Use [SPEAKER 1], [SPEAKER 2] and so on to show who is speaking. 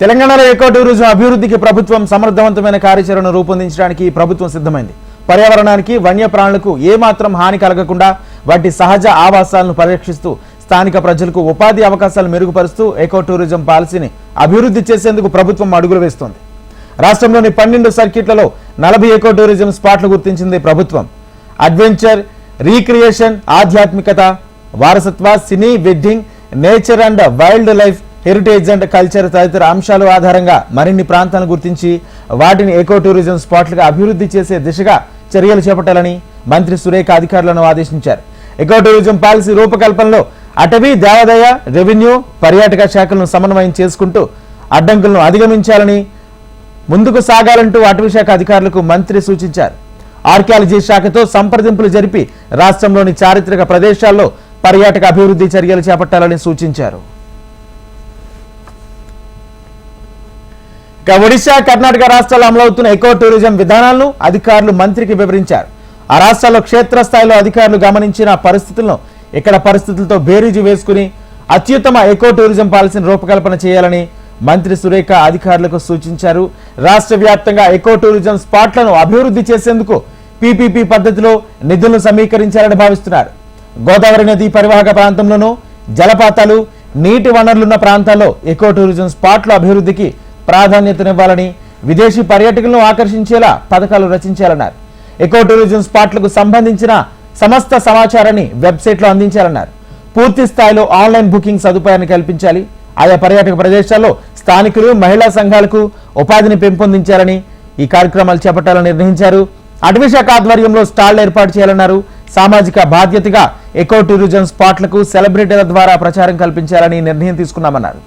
[SPEAKER 1] తెలంగాణలో eco tourism అభివృద్ధికి ప్రభుత్వం సమర్థవంతమైన కార్యాచరణను రూపొందించడానికి ప్రభుత్వం సిద్ధమైంది. పర్యావరణానికి, వన్యప్రాణులకు ఏమాత్రం హాని కలగకుండా వాటి సహజ ఆవాసాలను పరిరక్షిస్తూ స్థానిక ప్రజలకు ఉపాధి అవకాశాలు మెరుగుపరుస్తూ ఎకో టూరిజం పాలసీని అభివృద్ధి చేసేందుకు ప్రభుత్వం అడుగులు వేస్తోంది. రాష్ట్రంలోని 12 సర్కిట్లలో 40 ఎకో టూరిజం స్పాట్లు గుర్తించింది ప్రభుత్వం. అడ్వెంచర్, రీక్రియేషన్, ఆధ్యాత్మికత, వారసత్వ, cine, wedding, nature and wildlife, heritage and culture తదితర అంశాల ఆధారంగా మరిన్ని ప్రాంతాలను గుర్తించి వాటిని ఎకో టూరిజం స్పాట్లుగా అభివృద్ధి చేసే దిశగా చర్యలు చేపట్టాలని మంత్రి సురేఖ అధికారులను ఆదేశించారు. ఎకో టూరిజం పాలసీ రూపకల్పనలో అటవీ, దేవాదాయ, రెవెన్యూ, పర్యాటక శాఖలను సమన్వయం చేసుకుంటూ అడ్డంకులను అధిగమించాలని, ముందుకు సాగాలంటూ అటవీ శాఖ అధికారులకు మంత్రి సూచించారు. ఆర్కియాలజీ శాఖతో సంప్రదింపులు జరిపి రాష్ట్రంలోని చారిత్రక ప్రదేశాల్లో పర్యాటక అభివృద్ధి చర్యలు చేపట్టాలని సూచించారు. ఇక ఒడిశా, కర్ణాటక రాష్ట్రాల్లో అమలవుతున్న ఎకో టూరిజం విధానాలను అధికారులు మంత్రికి వివరించారు. ఆ రాష్ట్రాల్లో క్షేత్రస్థాయిలో అధికారులు గమనించిన పరిస్థితులను ఇక్కడ పరిస్థితులతో బేరీజు వేసుకుని అత్యుత్తమ ఎకో టూరిజం పాలసీని రూపకల్పన చేయాలని మంత్రి సురేఖ అధికారులకు సూచించారు. రాష్ట్ర వ్యాప్తంగా ఎకో టూరిజం స్పాట్లను అభివృద్ధి చేసేందుకు పీపీపీ పద్ధతిలో నిధులను సమీకరించాలని భావిస్తున్నారు. గోదావరి నది పరివాహక ప్రాంతంలోనూ జలపాతాలు, నీటి వనరులున్న ప్రాంతాల్లో ఎకో టూరిజం స్పాట్ల అభివృద్ధికి ప్రాధాన్యతనివ్వాలని, విదేశీ పర్యాటకులను ఆకర్షించేలా పథకాలు రచించాలన్నారు. ఎకో టూరిజం స్పాట్లకు సంబంధించిన సమస్త సమాచారాన్ని వెబ్సైట్లో అందించాలన్నారు. పూర్తి స్థాయిలో ఆన్లైన్ బుకింగ్ సదుపాయాన్ని కల్పించాలి. ఆయా పర్యాటక ప్రదేశాల్లో స్థానికులు, మహిళా సంఘాలకు ఉపాధిని పెంపొందించాలని, ఈ కార్యక్రమాలు చేపట్టాలని నిర్ణయించారు. అటవీ శాఖ ఆధ్వర్యంలో స్టాళ్లు ఏర్పాటు చేయాలన్నారు. సామాజిక బాధ్యతగా ఎకో టూరిజం స్పాట్లకు సెలబ్రిటీల ద్వారా ప్రచారం కల్పించాలని నిర్ణయం తీసుకున్నామన్నారు.